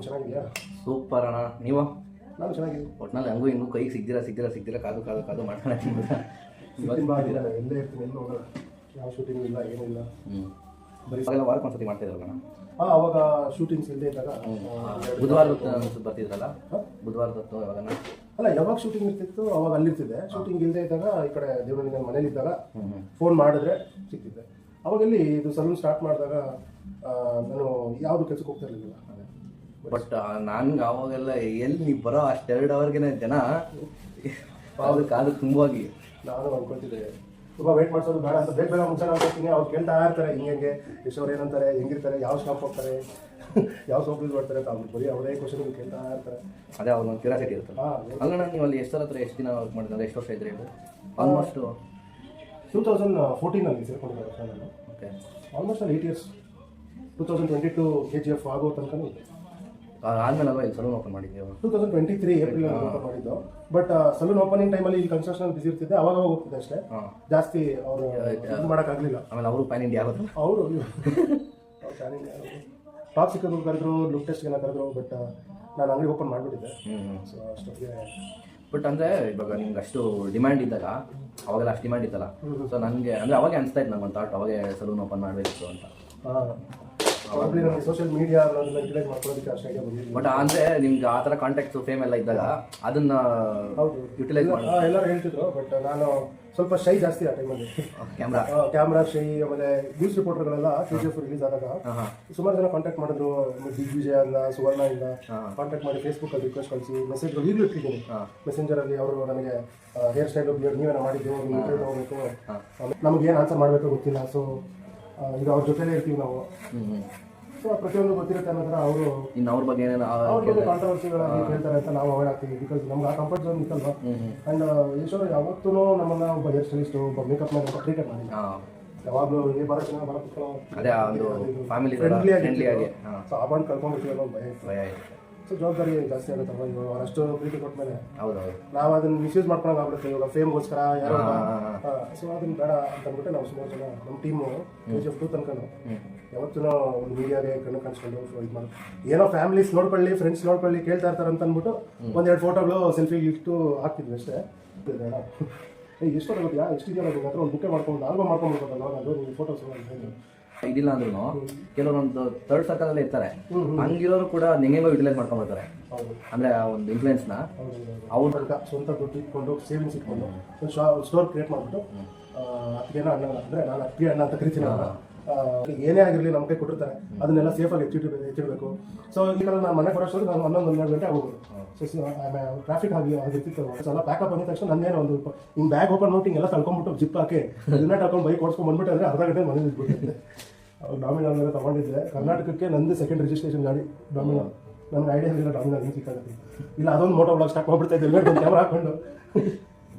ಚೆನ್ನಾಗಿದೆಯಾ? ಸೂಪರ್ ಅಣ್ಣ. ನೀವು? ನಾನು ಚೆನ್ನಾಗಿದ್ದೀನಿ. ಒಟ್ನಲ್ಲಿ ಹಂಗೂ ಹಿಂಗೂ ಕೈಗೆ ಸಿಗ್ದಿರ ಕಾದು ಮಾಡ್ಕೊಂಡು ಎಲ್ಲೇ ಇರ್ತೀನಿ, ಎಲ್ಲೂ ಹೋಗೋಣ. ಯಾವ ಶೂಟಿಂಗ್ ಇಲ್ಲ, ಏನಿಲ್ಲ. ಬರೀ ವಾರಕ್ಕೆ ಒಂದ್ಸತಿ ಮಾಡ್ತಾ ಇದ್ರಲ್ಲ? ಅವಾಗ ಶೂಟಿಂಗ್ಸ್ ಇಲ್ಲದೆ ಇದ್ದಾಗ ಬುಧವಾರ ಬರ್ತಿದ್ರಲ್ಲ? ಬುಧವಾರ ಹೊತ್ತು ಯಾವಾಗ? ಅಲ್ಲ, ಯಾವಾಗ ಶೂಟಿಂಗ್ ಇರ್ತಿತ್ತು ಅವಾಗ ಅಲ್ಲಿರ್ತಿದ್ದೆ. ಶೂಟಿಂಗ್ ಇಲ್ಲದೆ ಇದ್ದಾಗ ಈ ಕಡೆ ದೇವನಹಳ್ಳಿ ನನ್ನ ಮನೇಲಿ ಇದ್ದಾಗ ಫೋನ್ ಮಾಡಿದ್ರೆ ಸಿಗ್ತಿದ್ದೆ. ಅವಾಗೆಲ್ಲಿ ಇದು ಸಲೂನ್ ಸ್ಟಾರ್ಟ್ ಮಾಡಿದಾಗ ನಾನು ಯಾವುದು ಕೆಲಸಕ್ಕೆ ಹೋಗ್ತಾ ಇರಲಿಲ್ಲ. ಬಟ್ ನಂಗೆ ಅವಾಗೆಲ್ಲ ಎಲ್ಲಿ ನೀವು ಬರೋ ಅಷ್ಟು 2 ಅವರ್ಗೆ ಜನ ಕಾದು ತುಂಬಾಗಿ ನಾನು ಅನ್ಕೊಳ್ತಿದ್ದೆ ತುಂಬ ವೇಟ್ ಮಾಡಿಸೋದು ಬೇಡ ಅಂತ. ಬೇಗ ಮುಂಚೆ ಹೋಗ್ತೀನಿ. ಅವ್ರು ಕೇಳ್ತಾ ಇರ್ತಾರೆ ಹಿಂಗೆ ಎಷ್ಟವ್ರು ಏನಂತಾರೆ, ಹೆಂಗಿರ್ತಾರೆ, ಯಾವ ಸ್ಟಾಪ್ ಹೋಗ್ತಾರೆ, ಯಾವ ಸೋಪ್ ಯೂಸ್ ಮಾಡ್ತಾರೆ ಅಂತ. ಅವ್ರು ಬರೀ ಅವರೇ ಕ್ವಶನ್ ಕೇಳ್ತಾ ಇರ್ತಾರೆ. ಅದೇ ಅವ್ರ ಒಂದು ಕ್ಯೂರಿಯಾಸಿಟಿ ಇರುತ್ತೆ. ಅಲ್ಲ, ನೀವು ಅಲ್ಲಿ ಎಷ್ಟು ದಿನ ವರ್ಕ್ ಮಾಡಿದ್ರೆ ಎಷ್ಟು ವರ್ಷ ಇದ್ರಿ? ಆಲ್ಮೋಸ್ಟ್ 2014 ಸೇರ್ಕೊಂಡಿದ್ದೆ ನಾನು. ಓಕೆ, ಆಲ್ಮೋಸ್ಟ್ ಅಲ್ಲಿ 8 ಇಯರ್ಸ್. 2022 KGF ಆಗೋ ತನಕ ಆದ್ಮೇಲೆ ಅಲ್ವಾ ಇಲ್ಲಿ ಸಲೂನ್ ಓಪನ್ ಮಾಡಿದ್ದೀವಿ? 2023 ಏಪ್ರಿಲ್ ಓಪನ್ ಮಾಡಿದ್ದು. ಬಟ್ ಸಲೂನ್ ಓಪನಿಂಗ್ ಟೈಮಲ್ಲಿ ಇಲ್ಲಿ ಕನ್ಸ್ಟ್ರಕ್ಷನ್ ಬಿಸಿ ಇರ್ತಿದ್ದೆ. ಅವಾಗ ಹೋಗ್ತಿದ್ದೆ ಅಷ್ಟೇ, ಜಾಸ್ತಿ ಅವರು ಇದು ಮಾಡೋಕ್ಕಾಗಲಿಲ್ಲ. ಆಮೇಲೆ ಅವರು ಪ್ಯಾನ್ ಇಂಡಿಯಾ ಆಗೋದು. ಅವರು ಟಾಪ್ ಸಿಕ್ಕಿದ್ರು ಕರೆದ್ರು, ಲುಕ್ ಟೆಸ್ಟ್ಗೆಲ್ಲ ಕರೆದ್ರು. ಬಟ್ ನಾನು ಅಂಗಡಿ ಓಪನ್ ಮಾಡಿಬಿಟ್ಟಿದ್ದೆ. ಸೊ ಅಷ್ಟೊತ್ತಿಗೆ ಬಟ್ ಅಂದರೆ ಇವಾಗ ನಿಮ್ಗೆ ಅಷ್ಟು ಡಿಮ್ಯಾಂಡ್ ಇದ್ದಾಗ, ಅವಾಗೆಲ್ಲ ಅಷ್ಟು ಡಿಮ್ಯಾಂಡ್ ಇತ್ತಲ್ಲ, ಸೊ ನನಗೆ ಅಂದರೆ ಅವಾಗೆ ಅನಿಸ್ತಾ ಇತ್ತು ನಂಗೆ ಒಂದು ಥಾಟ್, ಅವಾಗೆ ಸಲೂನ್ ಓಪನ್ ಮಾಡಬೇಕು ಅಂತ. ನನಗೆ ಸೋಷಿಯಲ್ ಮೀಡಿಯಾ ಅನ್ನೋದನ್ನ ಯುಟಿಲೈಸ್ ಮಾಡ್ಕೊಳ್ಳೋದಕ್ಕೆ ಅಷ್ಟು ಐಡಿಯಾ ಬಂದಿಲ್ಲ. ಬಟ್ ಅಂದರೆ ನಿಮ್ಗೆ ಆ ಥರ ಕಾಂಟ್ಯಾಕ್ಟ್ಸು ಫೇಮ್ ಎಲ್ಲ ಇದ್ದಾಗ ಅದನ್ನು ಯುಟಿಲೈಸ್ ಮಾಡಿ ಎಲ್ಲರೂ ಹೇಳ್ತಿದ್ರು. ಬಟ್ ನಾನು ಸ್ವಲ್ಪ ಶೈ ಜಾಸ್ತಿ ಆ ಟೈಮಲ್ಲಿ. ಕ್ಯಾಮ್ರಾ ಶೈ. ಆಮೇಲೆ ನ್ಯೂಸ್ ರಿಪೋರ್ಟರ್ಗಳೆಲ್ಲ KGF ರಿಲೀಸ್ ಆದಾಗ ಸುಮಾರು ಜನ ಕಾಂಟ್ಯಾಕ್ಟ್ ಮಾಡಿದ್ರು. ದಿಗ್ವಿಜಯ ಇಂದ, ಸುವರ್ಣ ಇಂದ ಕಾಂಟ್ಯಾಕ್ಟ್ ಮಾಡಿ ಫೇಸ್ಬುಕ್ಕಲ್ಲಿ ರಿಕ್ವೆಸ್ಟ್ ಕಳಿಸಿ ಮೆಸೇಜ್ಗಳು ಈಗಲೂ ಇಟ್ಟಿದ್ದೀನಿ ಮೆಸೆಂಜರಲ್ಲಿ. ಅವರು ನನಗೆ ಹೇರ್ ಸ್ಟೈಲು ನೀವೇನ ಮಾಡಿದ್ದು, ಇಂಟರ್ವ್ಯೂ ತಗೋಬೇಕು, ನಮ್ಗೆ ಏನು ಆನ್ಸರ್ ಮಾಡಬೇಕು ಗೊತ್ತಿಲ್ಲ. ಸೊ ಈಗ ಅವ್ರ ಜೊತೆಲೇ ಇರ್ತೀವಿ ನಾವು. ಸೊ ಪ್ರತಿಯೊಂದು ಗೊತ್ತಿರುತ್ತೆ ಅನ್ನೋದ್ರ ಅವರು ಇನ್ನು ಅವ್ರ ಬಗ್ಗೆ ಅವ್ರ ಬಗ್ಗೆ ಕಾಂಟ್ರವರ್ಸಿಗಳಾಗಿ ಹೇಳ್ತಾರೆ ಅಂತ ನಾವು ಅವಾಯ್ಡ್ ಆಗ್ತೀವಿ. ಬಿಕಾಸ್ ನಮ್ಗೆ ಆ ಕಂಫರ್ಟ್ ಝೋನ್ ಇತ್ತಲ್ವಾ. ಆ್ಯಂಡ್ ಈಶ್ವರ ಯಾವತ್ತೂ ನಮ್ಮನ್ನ ಒಬ್ಬ ಹೇರ್ ಸ್ಟೈಲಿಸ್ಟು, ಒಬ್ಬ ಮೇಕಪ್ ಮ್ಯಾನ್ ಅಂತ ಟ್ರೀಟ್ ಮಾಡಿಲ್ಲ. ಯಾವಾಗಲೂ ಏ ಬರೋ ಜನ ಬರೋ ಫ್ರೆಂಡ್ಲಿ ಆಗಿ. ಸೊ ಆ ಬಾಂಡ್ ಕಳ್ಕೊಂಡ್ಬಿಡ್ತೀವಿ ಅನ್ನೋ ಭಯ ಇರುತ್ತೆ. ಸೊ ಜವಾಬ್ದಾರಿ ಜಾಸ್ತಿ ಆಗುತ್ತೆ ಇವಾಗ. ಅಷ್ಟು ಪ್ರೀತಿ ಕೊಟ್ಟ ಮೇಲೆ ನಾವು ಅದನ್ನ ಮಿಸ್ಯೂಸ್ ಮಾಡ್ಕೊಳಂಗೆ ಆಗ್ಬಿಡುತ್ತೆ. ಇವಾಗ ಫೇಮ್ಗೋಸ್ಕರ ಯಾರು. ಸೊ ಅದನ್ನ ಬೇಡ ಅಂತ ಅಂದ್ಬಿಟ್ಟು ನಾವು ಸುಮಾರು ಜನ ನಮ್ಮ ಟೀಮು KGF 2 ತನಕ ಯಾವತ್ತೂ ಒಂದು ಮೀಡಿಯಾಗೆ ಕಣ್ಣು ಕಾಣಿಸ್ಕೊಂಡು ಇದು ಮಾಡಿ ಏನೋ ಫ್ಯಾಮಿಲೀಸ್ ನೋಡ್ಕೊಳ್ಳಿ, ಫ್ರೆಂಡ್ಸ್ ನೋಡ್ಕೊಳ್ಳಿ, ಕೇಳ್ತಾ ಇರ್ತಾರೆ ಅಂತ ಅಂದ್ಬಿಟ್ಟು 1-2 ಫೋಟೋಗಳು ಸೆಲ್ಫಿ ಇಟ್ಟು ಹಾಕ್ತಿದ್ವಿ ಅಷ್ಟೇ. ಬೇಡ ಎಷ್ಟು ಗೊತ್ತಾ, ಎಷ್ಟಿದೆಯಲ್ಲ ನಿನ್ನ ಹತ್ರ ಒಂದು ಬುಕ್ಕೆ ಮಾಡ್ಕೊಂಡು ಆಲ್ಬಮ್ ಮಾಡ್ಕೊಂಡ್ಬಿಡ್ಬೇಕಲ್ಲ ಅದು ನಿಮ್ಮ ಫೋಟೋಸ್ ಇದಿಲ್ಲ ಅಂದ್ರೂ ಕೆಲವೊಂದು ಥರ್ಡ್ ಸರ್ಕಲ್ ಇರ್ತಾರೆ. ಹಂಗಿರೋರು ಕೂಡ ಹೆಂಗೋ ಯುಟಿಲೈಸ್ ಮಾಡ್ಕೊಂಡ್ಬಿಡ್ತಾರೆ. ಅಂದ್ರೆ ಒಂದು ಇನ್ಫ್ಲೂಯೆನ್ಸ್ನ ಅವ್ರ ಸ್ವಂತ ದುಡ್ಡು ಇಟ್ಕೊಂಡು ಸೇವಿಂಗ್ಸ್ ಇಟ್ಕೊಂಡು ಒಂದು ಸ್ಟೋರ್ ಕ್ರಿಯೇಟ್ ಮಾಡಿಬಿಟ್ಟು ಅತ್ತಿಗೆನ ಅಣ್ಣ, ಅಂದರೆ ನಾನು ಅತ್ತಿಗೆ ಅಣ್ಣ ಅಂತ ಕರಿತೀನಿ. ಏನೇ ಆಗಿರಲಿ ನಮ್ಮ ಕೈ ಕೊಟ್ಟಿರ್ತಾರೆ, ಅದನ್ನೆಲ್ಲ ಸೇಫಾಗಿ ಎತ್ತಿಡಬೇಕು. ಸೊ ಈಗ ನಾನು ಮನೆ ಬರೋಷ್ಟು ನಾನು 11-12 ಗಂಟೆ ಆಗೋದು. ಸೊ ಟ್ರಾಫಿಕ್ ಆಗಿರ್ತಿತ್ತು. ಎಲ್ಲ ಪ್ಯಾಕಪ್ ಬಂದ ತಕ್ಷಣ ನನ್ನೇನೋ ಒಂದು ಹಿಂಗೆ ಬ್ಯಾಗ್ ಓಪನ್ ಮಾಡಿ ಹಿಂಗೆಲ್ಲ ತಳ್ಕೊಂಡ್ಬಿಟ್ಟು ಜಿಪ್ ಹಾಕಿ ಇದನ್ನ ಹಾಕೊಂಡು ಬೈಕ್ ಓಡಿಸ್ಕೊಂಡು ಬಂದ್ಬಿಟ್ಟು ಅಂದರೆ ಅರ್ಧ ಗಂಟೆ ಮನೇಲಿ ಇದ್ಬಿಟ್ಟಿದ್ದೆ. ಅವ್ರು ಡಾಮಿನಾರ್ ಮೇಲೆ ತೊಗೊಂಡಿದ್ದೆ. ಕರ್ನಾಟಕಕ್ಕೆ ನಂದು ಸೆಕೆಂಡ್ ರಿಜಿಸ್ಟ್ರೇಷನ್ ಗಾಡಿ ಡಾಮಿನಾರ್. ನನಗೆ ಐಡಿಯಾ ಇರಲಿಲ್ಲ ಡಾಮಿನಾರ್ ಹಿಂಗೆ ಸಿಕ್ಕಾಗುತ್ತೆ. ಇಲ್ಲ ಅದೊಂದು ಮೋಟೋ ಬ್ಲಾಗ್ ಸ್ಟಾರ್ಟ್ ಮಾಡ್ಬಿಡ್ತಾ ಇದ್ದೆ ಒಂದು ಕ್ಯಾಮ್ರಾ ಹಾಕೊಂಡು.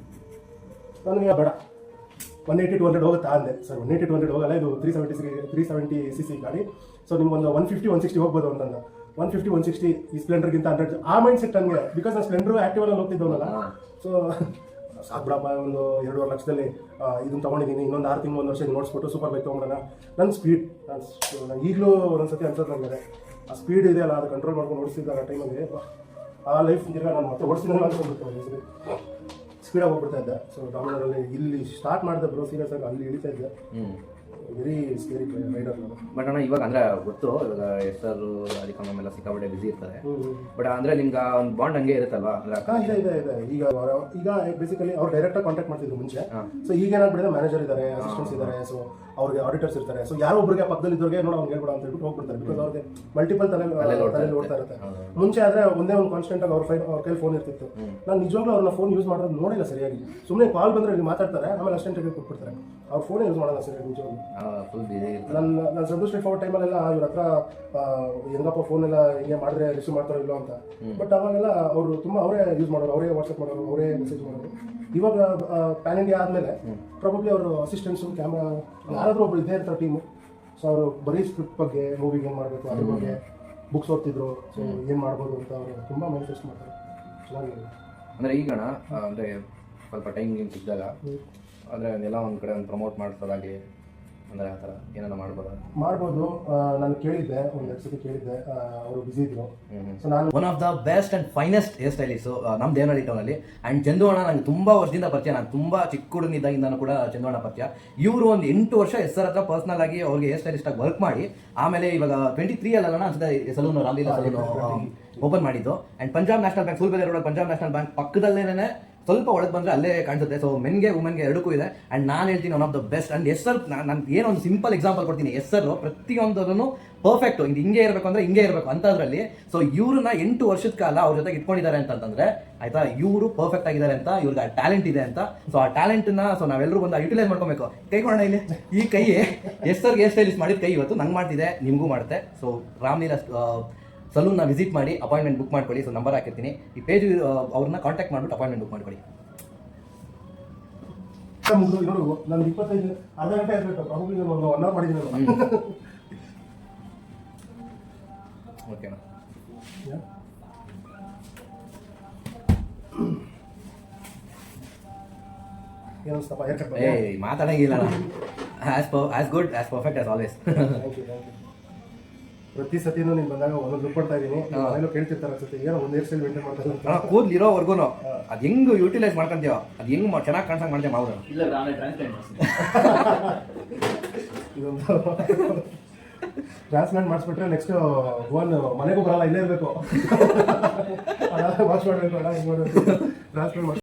ನನಗೆ ಬೇಡ 180-200 ಹೋಗುತ್ತಾ ಅಂದೆ. ಸರ್ 180-200 ಹೋಗಲ್ಲ, ಇದು 370 cc ಗಾಡಿ. ಸೊ ನಿಮ್ಗೊಂದು 150-160 ಹೋಗ್ಬೋದು ಅಂತಂದ. 150-160 ಈ ಸ್ಪ್ಲೆಂಡರ್ಗಿಂತ 100 ಆ ಮೈಂಡ್ ಸೆಟ್ ನನಗೆ. ಬಿಕಾಸ್ ನಾನು ಸ್ಪ್ಲೆಂಡರ್ ಆ್ಯಕ್ಟಿವಲ್ಲಿ ಹೋಗ್ತಿದ್ದವನಲ್ಲ. ಸೊ ಸಾಕ್ಬಿಡಪ್ಪ, ಒಂದು 2.5 ಲಕ್ಷದಲ್ಲಿ ಇದನ್ನು ತೊಗೊಂಡಿದ್ದೀನಿ, ಇನ್ನೊಂದು 6 ತಿಂಗಳು 1 ವರ್ಷ ನೋಡಿಸ್ಬಿಟ್ಟು ಸೂಪರ್ ಬೈಕ್ ತೊಗೊಂಡೋಣ. ನನ್ನ ಸ್ಪೀಡ್ ನಾನು ಈಗಲೂ ಒಂದೊಂದ್ಸತಿ ಅನ್ಸೋದು ನನಗೆ ಆ ಸ್ಪೀಡ್ ಇದೆಯಲ್ಲ, ಅದು ಕಂಟ್ರೋಲ್ ಮಾಡ್ಕೊಂಡು ಓಡಿಸಿದ್ದಾಗ ಆ ಟೈಮಲ್ಲಿ ಆ ಲೈಫ್ ತಿರ್ಗ ನಾನು ಮತ್ತೆ ಓಡಿಸಿದಾಗ ಅಂದ್ಕೊಂಡ್ಬಿಡ್ತೇವೆ. ಸ್ಪೀಡಾಗಿ ಹೋಗ್ಬಿಡ್ತಾ ಇದ್ದೆ. ಸೊ ಡಾಮಿನಾರಲ್ಲಿ ಇಲ್ಲಿ ಸ್ಟಾರ್ಟ್ ಮಾಡಿದೆ ಬ್ರೋ, ಸೀರಿಯಸ್ ಆಗಿ ಅಲ್ಲಿ ಇಳಿತಾ ಇದ್ದೆ. ವೆರಿ ಸ್ಕೇರಿ ರೈಡರ್ ನಾನು. ಬಟ್ ಅಣ್ಣ ಇವಾಗ ಅಂದರೆ ಗೊತ್ತು, ಇವಾಗ ಹೆಸರು ಅದಕ್ಕೆ ನಮ್ಮೆಲ್ಲ ಸಿಕ್ಕಾಪಟ್ಟೆ ಬಿಸಿ ಇರ್ತಾರೆ. ಬಟ್ ಅಂದರೆ ನಿಮ್ಗೆ ಒಂದು ಬಾಂಡ್ ಹಂಗೆ ಇರುತ್ತಲ್ವಾ? ಇದೆ. ಈಗ ಬೇಸಿಕಲಿ ಅವ್ರು ಡೈರೆಕ್ಟಾಗಿ ಕಾಂಟ್ಯಾಕ್ಟ್ ಮಾಡ್ತಿದ್ರು ಮುಂಚೆ. ಸೊ ಈಗ ಏನಾಗ್ಬಿಟ್ಟಿದೆ, ಮ್ಯಾನೇಜರ್ ಇದ್ದಾರೆ, ಅಸಿಸ್ಟೆಂಟ್ಸ್ ಇದ್ದಾರೆ, ಸೊ ಅವ್ರಿಗೆ ಆಡಿಟರ್ಸ್ ಇರ್ತಾರೆ. ಸೊ ಯಾರೋ ಒಬ್ಬರಿಗೆ ಪಕ್ಕದಲ್ಲಿ ಇದ್ದವ್ರಿಗೆ ನೋಡೋ ಅವ್ನು ಹೇಳ್ಬಿಡ ಅಂತ ಹೇಳ್ಬಿಟ್ಟು ಹೋಗ್ಬಿಡ್ತಾರೆ. ಬಿಕಾಸ್ ಅವ್ರಿಗೆ ಮಲ್ಟಿಪಲ್ ತಲೆ ಓಡ್ತಾ ಇರುತ್ತೆ. ಮುಂಚೆ ಆದರೆ ಒಂದೇ ಒಂದು ಕಾನ್ಸ್ಟೆಂಟ್ ಆಗಿ ಅವ್ರ ಕೈಲಿ ಫೋನ್ ಇರ್ತಿತ್ತು. ನಾನು ನಿಜವಾಗ್ಲೂ ಅವ್ರನ್ನ ಫೋನ್ ಯೂಸ್ ಮಾಡೋದು ನೋಡಿಲ್ಲ ಸರಿಯಾಗಿ. ಸುಮ್ಮನೆ ಕಾಲ್ ಬಂದರೆ ಇಲ್ಲಿ ಮಾತಾಡ್ತಾರೆ, ಆಮೇಲೆ ಅಸಿಸ್ಟೆಂಟ್ಗೆ ಕೊಟ್ಬಿಡ್ತಾರೆ. ಅವ್ರು ಫೋನೇ ಯೂಸ್ ಮಾಡೋಲ್ಲ ಸರಿಯಾಗಿ ನಿಜವಾಗ್ಲೂ. ನಾನು ಸಂತೋಷ್ ಫಾರ್ವರ್ಡ್ ಟೈಮಲ್ಲೆಲ್ಲ ಇವ್ರ ಹತ್ರ ಹೆಂಗಪ್ಪ ಫೋನ್ ಎಲ್ಲ ಹಿಂಗೆ ಮಾಡಿದ್ರೆ ರಿಸೀವ್ ಮಾಡ್ತಾರೋ ಇಲ್ಲೋ ಅಂತ. ಬಟ್ ಅವಾಗೆಲ್ಲ ಅವರು ತುಂಬ ಅವರೇ ಯೂಸ್ ಮಾಡೋರು, ಅವರೇ ವಾಟ್ಸಪ್ ಮಾಡೋರು, ಅವರೇ ಮೆಸೇಜ್ ಮಾಡೋರು. ಇವಾಗ ಪ್ಯಾನ್ ಇಂಡಿಯಾ ಆದಮೇಲೆ ಪ್ರಾಬಬ್ಲಿ ಅವರು ಅಸಿಸ್ಟೆಂಟ್ಸು, ಕ್ಯಾಮ್ರಾ ಯಾರಾದರೂ ಒಬ್ರು ಇದ್ದೇ ಇರ್ತಾರೆ ಟೀಮು. ಸೊ ಅವರು ಬರೀ ಸ್ಕ್ರಿಪ್ಟ್ ಬಗ್ಗೆ, ಮೂವಿಗೆ ಏನು ಮಾಡಬೇಕು ಅದ್ರ ಬಗ್ಗೆ ಬುಕ್ಸ್ ಓದ್ತಿದ್ರು. ಸೊ ಏನು ಮಾಡ್ಬೋದು ಅಂತ ಅವರು ತುಂಬ ಮ್ಯಾನಿಫೆಸ್ಟ್ ಮಾಡ್ತಾರೆ. ಚೆನ್ನಾಗಿದೆ. ಅಂದರೆ ಈಗಣ ಅಂದರೆ ಸ್ವಲ್ಪ ಟೈಮ್ ಸಿಕ್ಕಿದಾಗ ಅಂದರೆ ಎಲ್ಲ ಒಂದು ಕಡೆ ಒಂದು ಪ್ರಮೋಟ್ ಮಾಡಿಸೋದಾಗಲಿ, ಅಂದರೆ ಆ ಥರ ಏನಾರ ಮಾಡ್ಬೋದು? ನಾನು ಕೇಳಿದ್ದೆ, ಒಂದೆರಡು ಸತಿ ಕೇಳಿದ್ದೆ, ಅವರು ಬಿಸಿ ಇದ್ರು. ಸೊ ನಾನು one of the best and finest hair stylist ನಮ್ಮ ದೇವನಹಳ್ಳಿ ಟೌನಲ್ಲಿ. ಆ್ಯಂಡ್ ಚಂದು ಅಣ್ಣ ನಂಗೆ ತುಂಬ ವರ್ಷದಿಂದ ಪರಿಚಯ, ನಾನು ತುಂಬ ಚಿಕ್ಕ ಹುಡುಗನಿದ್ದಾಗಿಂದನೂ ಕೂಡ ಚಂದು ಅಣ್ಣ ಪರಿಚಯ. ಇವರು ಒಂದು 8 ವರ್ಷ ಹೆಸರ ಹತ್ರ ಪರ್ಸ್ನಲ್ ಆಗಿ ಅವ್ರಿಗೆ ಹೇರ್ ಸ್ಟೈಲಿಸ್ಟಾಗಿ ವರ್ಕ್ ಮಾಡಿ ಆಮೇಲೆ ಇವಾಗ 23 ಅಲ್ಲ ಅನ್ಸುತ್ತೆ ಸಲೂನು, ರಾಮಲೀಲಾ ಸಲೂನು ಓಪನ್ ಮಾಡಿದ್ದು. And Punjab National Bank, Sulibele road Punjab National Bank ಪಕ್ಕದಲ್ಲೇನೆ ಸ್ವಲ್ಪ ಒಳಗೆ ಬಂದರೆ ಅಲ್ಲೇ ಕಾಣಿಸುತ್ತೆ. ಸೊ ಮೆನ್ಗೆ ವುಮೆನ್ಗೆ ಎರಡಕ್ಕೂ ಇದೆ. ಆ್ಯಂಡ್ ನಾನು ಹೇಳ್ತೀನಿ one of the best. And ಹೆಸರು ನಾನು ಏನೊಂದು ಸಿಂಪಲ್ ಎಕ್ಸಾಂಪಲ್ ಕೊಡ್ತೀನಿ. ಹೆಸರು ಪ್ರತಿಯೊಂದರನ್ನು ಪರ್ಫೆಕ್ಟು, ಇದು ಹಿಂಗೆ ಇರಬೇಕು ಅಂದರೆ ಹಿಂಗೆ ಇರಬೇಕು ಅಂಥದ್ರಲ್ಲಿ. ಸೊ ಇವ್ರನ್ನ 8 ವರ್ಷದ ಕಾಲ ಅವ್ರ ಜೊತೆಗೆ ಇಟ್ಕೊಂಡಿದ್ದಾರೆ ಅಂತಂದರೆ ಆಯ್ತಾ, ಇವರು ಪರ್ಫೆಕ್ಟ್ ಆಗಿದ್ದಾರೆ ಅಂತ, ಇವ್ರಿಗೆ ಆ ಟ್ಯಾಲೆಂಟ್ ಇದೆ ಅಂತ. ಸೊ ಆ ಟ್ಯಾಲೆಂಟ್ನ ಸೊ ನಾವೆಲ್ಲರೂ ಬಂದು ಯುಟಿಲೈಸ್ ಮಾಡ್ಕೊಬೇಕು. ಕೈ ಕೊಡೋಣ ಇಲ್ಲಿ, ಈ ಕೈ ಹೆಸರಿಗೆ ಹೇರ್ ಸ್ಟೈಲಿಸ್ಟ್ ಮಾಡಿದ ಕೈ ಇವತ್ತು ನಂಗೆ ಮಾಡ್ತಿದೆ, ನಿಮಗೂ ಮಾಡುತ್ತೆ. ಸೊ ರಾಮಲೀಲಾ ಸಲೂನ್ನ ವಿಸಿಟ್ ಮಾಡಿ ಅಪಾಯಿಂಟ್ಮೆಂಟ್ ಬುಕ್ ಮಾಡ್ಕೊಳ್ಳಿ. ಸೊ ನಂಬರ್ ಹಾಕಿರ್ತೀನಿ, ಈ ಪೇಜ್ ಅವ್ರನ್ನ ಕಾಂಟ್ಯಾಕ್ಟ್ ಮಾಡಿಬಿಟ್ಟು ಅಪಾಯಿಂಟ್ಮೆಂಟ್ ಬುಕ್ ಮಾಡ್ಕೊಳ್ಳಿ. ಮುಗಿದು ನೋಡು, ನಾನು 25 ಅರ್ಧ ಗಂಟೆ ಆಗಬೇಕು, ಪ್ರಾಬಬ್ಲಿ ನಾನು 1 ಅವರ್ ಮಾಡಿದ್ದೀನಿ. ಓಕೆನಾ? ಏನಸ್ತಪ್ಪ, ಯಾಕಪ್ಪ? ಮಾತಾಡಂಗಿಲ್ಲ. As good as perfect as always. Thank you. ಪ್ರತಿ ಸತಿನೂ ನೀನು ಬಂದಾಗ ಒಂದೊಂದು ದುಡ್ಡು ಕೊಡ್ತಾ ಇದ್ದೀನಿ. ಮನೇಲೂ ಕೇಳ್ತಿರ್ತಾರೆ ಅನ್ಸುತ್ತೆ, ಏನೋ ಒಂದು ಹೇರ್ ಸ್ಟೈಲ್ ಮೇಂಟೈನ್ ಮಾಡ್ತಾರೆ ಅಂತ. ಕೂದಲಿರೋವರೆಗೂ ಅದು ಹೆಂಗೆ ಯುಟಿಲೈಸ್ ಮಾಡ್ಕೊಂತೀವೋ, ಅದು ಹೆಂಗೆ ಚೆನ್ನಾಗಿ ಕಾಣಿಸಂಗೆ ಮಾಡ್ತೀವಿ ನಾವು. ಇಲ್ಲ ನಾನೇ ಟ್ರಾನ್ಸ್ಲೇಟ್ ಮಾಡ್ತೀನಿ. ಇದೊಂದು ಟ್ರಾನ್ಸ್ಪ್ಲಾಂಟ್ ಮಾಡಿಸ್ಬಿಟ್ರೆ ನೆಕ್ಸ್ಟ್ ಭುವನ್ ಮನೆಗೂ ಬರಲ್ಲ, ಇಲ್ಲೇ ಇರಬೇಕು. ವಾಶ್ ಮಾಡಬೇಕು, ಹಿಂಗೆ ಮಾಡಬೇಕು, ಟ್ರಾನ್ಸ್ಪ್ಲಾಂಟ್ ಮಾಡಿ